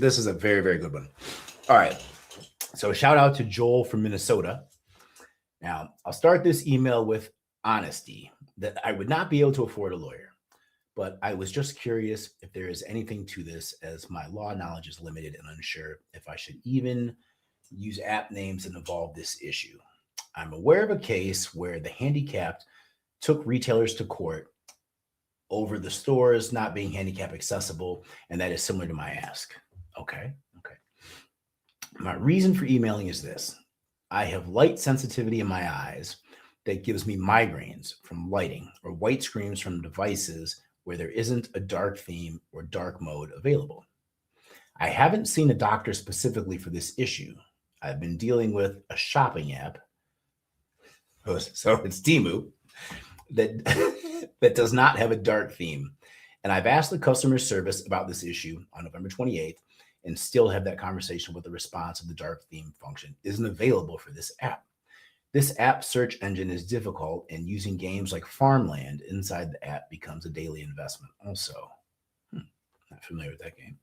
This is a very, very good one. All right. So shout out to Joel from Minnesota. Now, I'll start this email with honesty that I would not be able to afford a lawyer, but I was just curious if there is anything to this, as my law knowledge is limited and unsure if I should even use app names and involve this issue. I'm aware of a case where the handicapped took retailers to court over the stores not being handicap accessible, and that is similar to my ask. Okay. Okay. My reason for emailing is this: I have light sensitivity in my eyes that gives me migraines from lighting or white screens from devices where there isn't a dark theme or dark mode available. I haven't seen a doctor specifically for this issue. I've been dealing with a shopping app, so it's Temu, that that does not have a dark theme. And I've asked the customer service about this issue on November 28th and still have that conversation with the response of the dark theme function isn't available for this app. This app search engine is difficult, and using games like Farmland inside the app becomes a daily investment also. Not familiar with that game.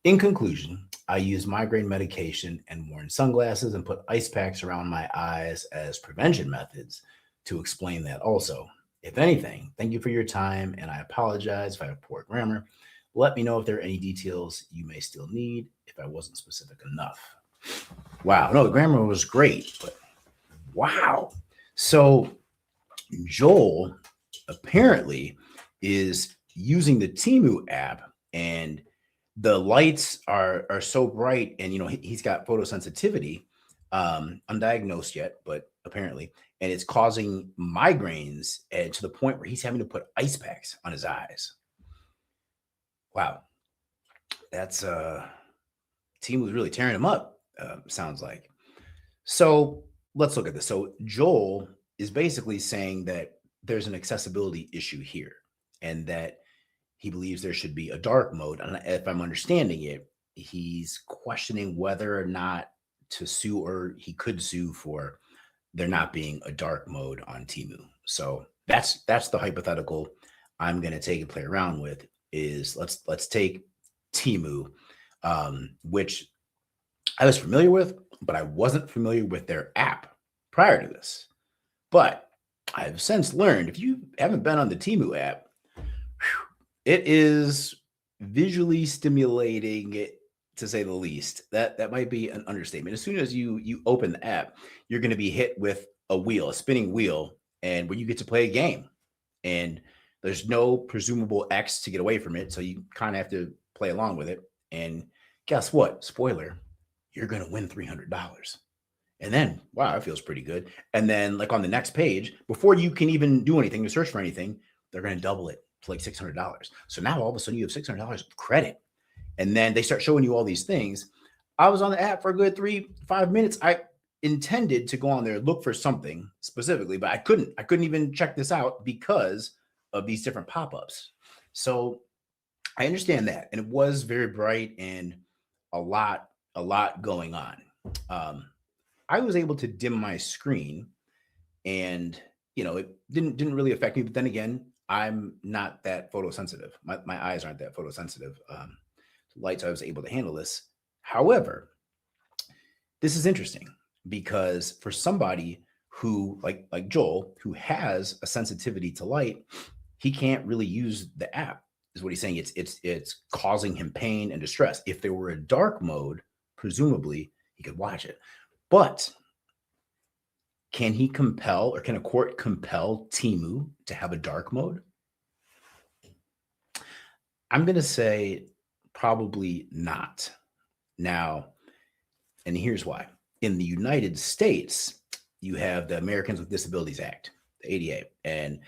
In conclusion, I use migraine medication and worn sunglasses and put ice packs around my eyes as prevention methods to explain that also. If anything, thank you for your time, and I apologize if I have poor grammar. Let me know if there are any details you may still need if I wasn't specific enough. Wow, no, the grammar was great, but wow. So Joel apparently is using the Temu app, and the lights are so bright, and he's got photosensitivity, undiagnosed yet, but apparently, and it's causing migraines, and to the point where he's having to put ice packs on his eyes. Wow, that's team was really tearing him up. Sounds like. So let's look at this. So Joel is basically saying that there's an accessibility issue here, and that he believes there should be a dark mode. And if I'm understanding it, he's questioning whether or not to sue, or he could sue for there not being a dark mode on Temu. So that's the hypothetical I'm going to take and play around with. Is let's take Temu, which I was familiar with, but I wasn't familiar with their app prior to this. But I've since learned, if you haven't been on the Temu app, it is visually stimulating, to say the least. That might be an understatement. As soon as you open the app, you're going to be hit with a spinning wheel, and where you get to play a game, and there's no presumable X to get away from it, so you kind of have to play along with it. And guess what? Spoiler, you're going to win $300. And then, wow, that feels pretty good. And then, like, on the next page, before you can even do anything to search for anything, they're going to double it to like $600. So now all of a sudden you have $600 of credit. And then they start showing you all these things. I was on the app for a good 3-5 minutes. I intended to go on there, look for something specifically, but I couldn't even check this out because of these different pop-ups. So I understand that. And it was very bright and a lot going on. I was able to dim my screen, and it didn't really affect me. But then again, I'm not that photosensitive. My eyes aren't that photosensitive. Lights, I was able to handle this. However, this is interesting because for somebody who, like Joel, who has a sensitivity to light, he can't really use the app, is what he's saying. It's causing him pain and distress. If there were a dark mode, presumably he could watch it. But can he compel, or can a court compel Temu to have a dark mode? I'm going to say probably not. Now, and here's why. In the United States, you have the Americans with Disabilities Act, the ADA. And,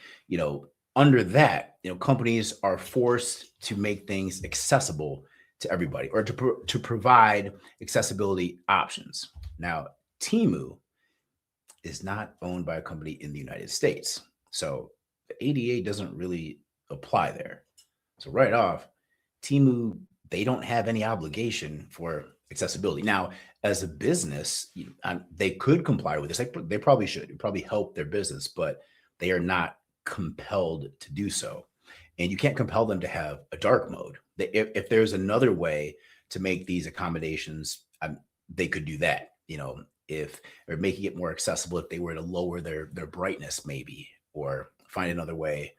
under that, companies are forced to make things accessible to everybody, or to provide accessibility options. Now, Temu is not owned by a company in the United States. So the ADA doesn't really apply there. So right off, Temu, they don't have any obligation for accessibility. Now, as a business, they could comply with this. They probably should. It probably help their business, but they are not compelled to do so. And you can't compel them to have a dark mode. If there's another way to make these accommodations, they could do that, if or making it more accessible if they were to lower their brightness maybe, or find another way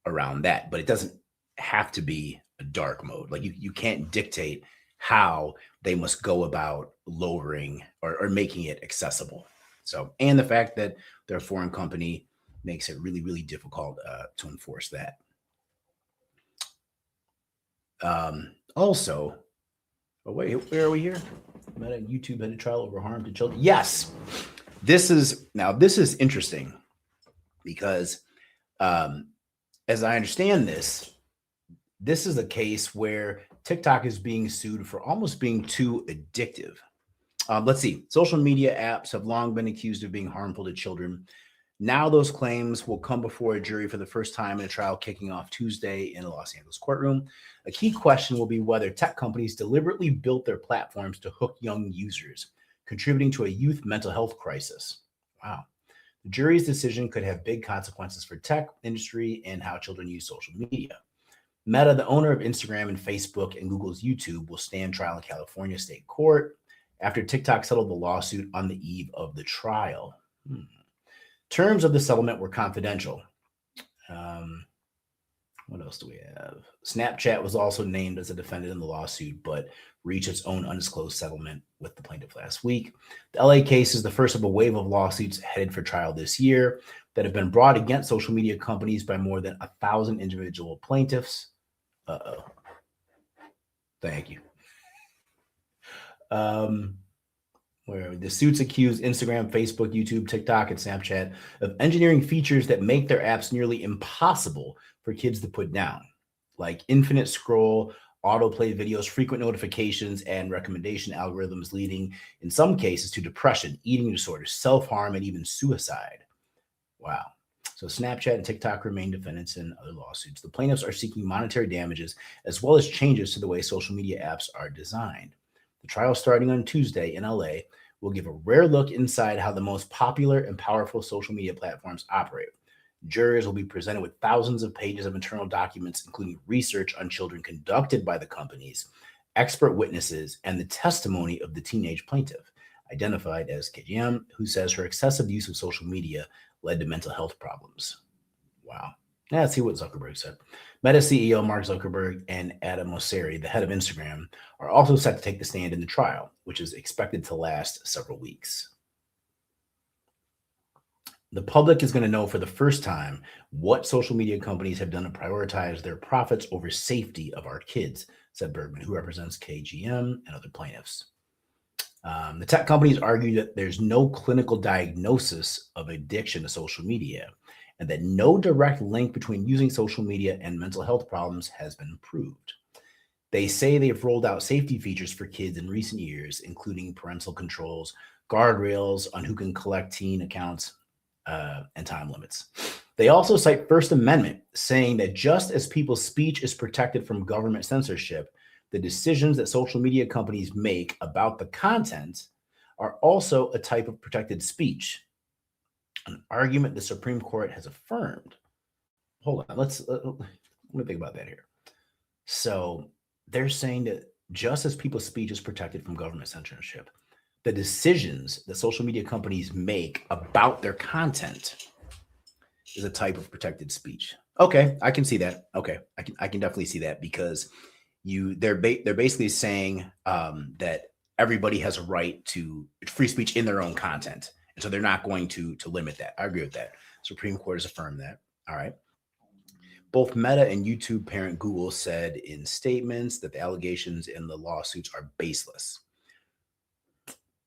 around that. But it doesn't have to be a dark mode. Like you can't dictate how they must go about lowering or making it accessible. So, and the fact that they're a foreign company makes it really, really difficult to enforce that. Also, oh wait, where are we here? Meta YouTube had a trial over harm to children. Yes, this is interesting because, as I understand this is a case where TikTok is being sued for almost being too addictive. Let's see. Social media apps have long been accused of being harmful to children. Now those claims will come before a jury for the first time in a trial kicking off Tuesday in a Los Angeles courtroom. A key question will be whether tech companies deliberately built their platforms to hook young users, contributing to a youth mental health crisis. Wow. The jury's decision could have big consequences for tech industry and how children use social media. Meta, the owner of Instagram and Facebook and Google's YouTube, will stand trial in California state court after TikTok settled the lawsuit on the eve of the trial. Terms of the settlement were confidential. What else do we have? Snapchat was also named as a defendant in the lawsuit, but reached its own undisclosed settlement with the plaintiff last week. The LA case is the first of a wave of lawsuits headed for trial this year that have been brought against social media companies by more than 1,000 individual plaintiffs. Uh-oh. Thank you. Where the suits accuse Instagram, Facebook, YouTube, TikTok, and Snapchat of engineering features that make their apps nearly impossible for kids to put down, like infinite scroll, autoplay videos, frequent notifications, and recommendation algorithms, leading in some cases to depression, eating disorders, self-harm, and even suicide. Wow. So Snapchat and TikTok remain defendants in other lawsuits. The plaintiffs are seeking monetary damages as well as changes to the way social media apps are designed. The trial, starting on Tuesday in LA, will give a rare look inside how the most popular and powerful social media platforms operate. Jurors will be presented with thousands of pages of internal documents, including research on children conducted by the companies, expert witnesses, and the testimony of the teenage plaintiff, identified as KGM, who says her excessive use of social media led to mental health problems. Wow. Now let's see what Zuckerberg said. Meta CEO Mark Zuckerberg and Adam Mosseri, the head of Instagram, are also set to take the stand in the trial, which is expected to last several weeks. The public is going to know for the first time what social media companies have done to prioritize their profits over safety of our kids, said Bergman, who represents KGM and other plaintiffs. The tech companies argue that there's no clinical diagnosis of addiction to social media and that no direct link between using social media and mental health problems has been proved. They say they've rolled out safety features for kids in recent years, including parental controls, guardrails on who can collect teen accounts, and time limits. They also cite First Amendment, saying that just as people's speech is protected from government censorship, the decisions that social media companies make about the content are also a type of protected speech, an argument the Supreme Court has affirmed. Hold on, let me think about that here. So they're saying that just as people's speech is protected from government censorship, the decisions that social media companies make about their content is a type of protected speech. Okay, I can see that. Okay, I can definitely see that, because they're basically saying that everybody has a right to free speech in their own content, and so they're not going to limit that. I agree with that. Supreme Court has affirmed that. All right. Both Meta and YouTube parent Google said in statements that the allegations in the lawsuits are baseless.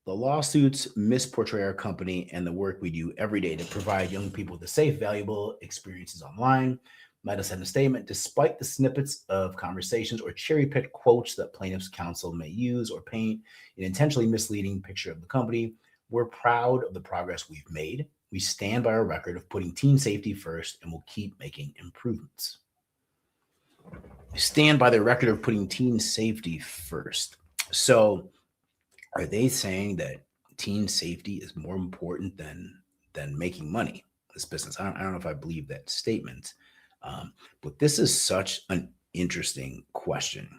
The lawsuits misportray our company and the work we do every day to provide young people with safe, valuable experiences online. Meta said in a statement, despite the snippets of conversations or cherry-picked quotes that plaintiffs' counsel may use or paint an intentionally misleading picture of the company, we're proud of the progress we've made. We stand by our record of putting teen safety first and will keep making improvements. We stand by their record of putting teen safety first. So are they saying that teen safety is more important than making money in this business? I don't know if I believe that statement. But this is such an interesting question.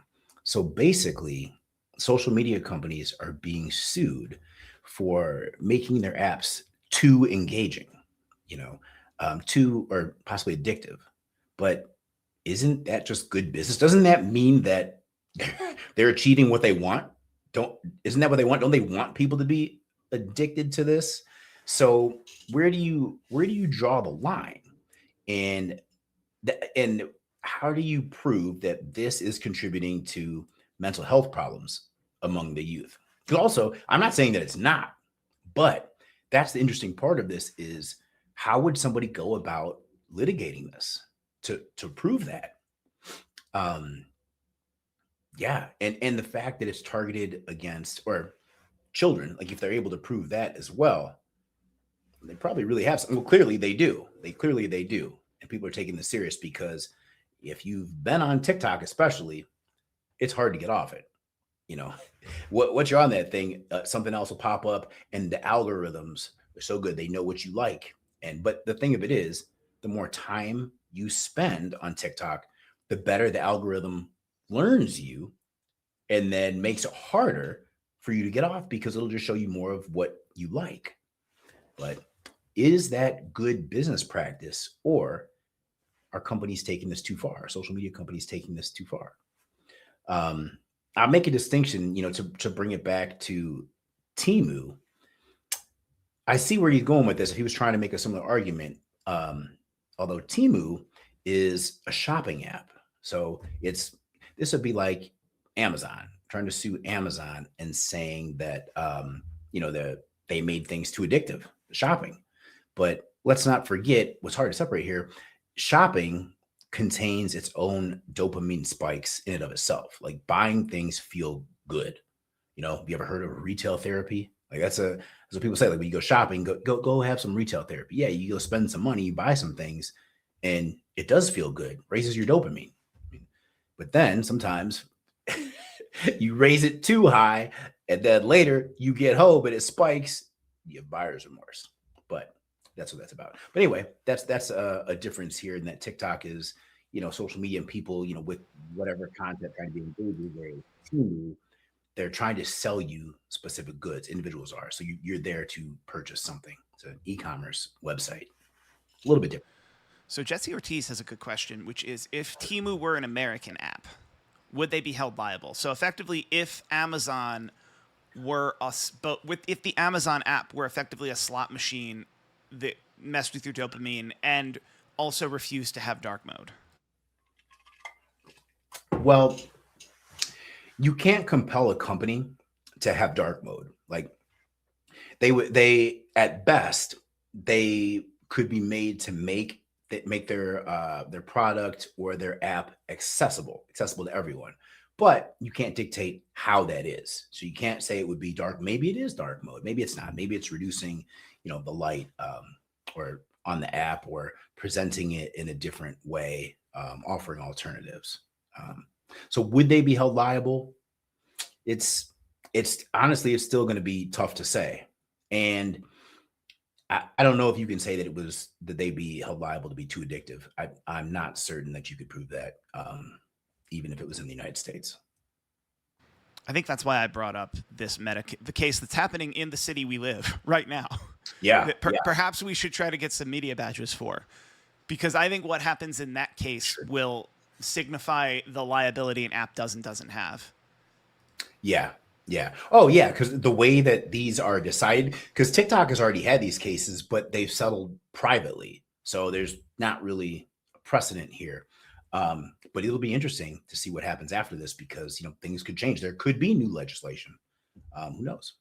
So basically, social media companies are being sued for making their apps too engaging, you know, too or possibly addictive. But isn't that just good business? Doesn't that mean that they're achieving what they want? Don't Isn't that what they want? Don't they want people to be addicted to this? So where do you draw the line? And and how do you prove that this is contributing to mental health problems among the youth? Because also, I'm not saying that it's not, but that's the interesting part of this is how would somebody go about litigating this to prove that? Um, yeah, and the fact that it's targeted against or children, like if they're able to prove that as well, they probably really have some. Well, clearly they do. They do, and people are taking this serious because if you've been on TikTok, especially, it's hard to get off it. You know, what you're on that thing, something else will pop up, and the algorithms are so good they know what you like. And but the thing of it is, the more time you spend on TikTok, the better the algorithm learns you, and then makes it harder for you to get off because it'll just show you more of what you like. But is that good business practice, or are companies taking this too far? Are social media companies taking this too far? Um, I'll make a distinction, to bring it back to Temu. I see where he's going with this. If he was trying to make a similar argument, although Temu is a shopping app, so this would be like Amazon trying to sue Amazon and saying that they made things too addictive, shopping. But let's not forget what's hard to separate here. Shopping contains its own dopamine spikes in and of itself. Like buying things feel good. Have you ever heard of retail therapy? Like that's what people say. Like when you go shopping, go have some retail therapy. Yeah, you go spend some money, you buy some things, and it does feel good. Raises your dopamine. But then sometimes you raise it too high, and then later you get home and it spikes. You have buyer's remorse. But that's what that's about. But anyway, that's a difference here in that TikTok is, social media and people, with whatever content trying to be engaged with, they're trying to sell you specific goods. Individuals are. So you're there to purchase something. It's an e-commerce website. A little bit different. So Jesse Ortiz has a good question, which is if Temu were an American app, would they be held liable? So effectively, if Amazon were if the Amazon app were effectively a slot machine that messed with your dopamine and also refused to have dark mode. Well, you can't compel a company to have dark mode. Like they at best they could be made to make their product or their app accessible to everyone. But you can't dictate how that is. So you can't say it would be dark. Maybe it is dark mode. Maybe it's not. Maybe it's reducing, the light or on the app or presenting it in a different way, offering alternatives. So would they be held liable? It's honestly, it's still going to be tough to say. And I don't know if you can say that they'd be held liable to be too addictive. I'm not certain that you could prove that, even if it was in the United States. I think that's why I brought up the case that's happening in the city we live right now. Yeah, Perhaps we should try to get some media badges for, because I think what happens in that case will signify the liability an app doesn't have. Yeah. Yeah. Oh, yeah. Because the way that these are decided, because TikTok has already had these cases, but they've settled privately. So there's not really a precedent here. But it'll be interesting to see what happens after this because, things could change. There could be new legislation. Who knows?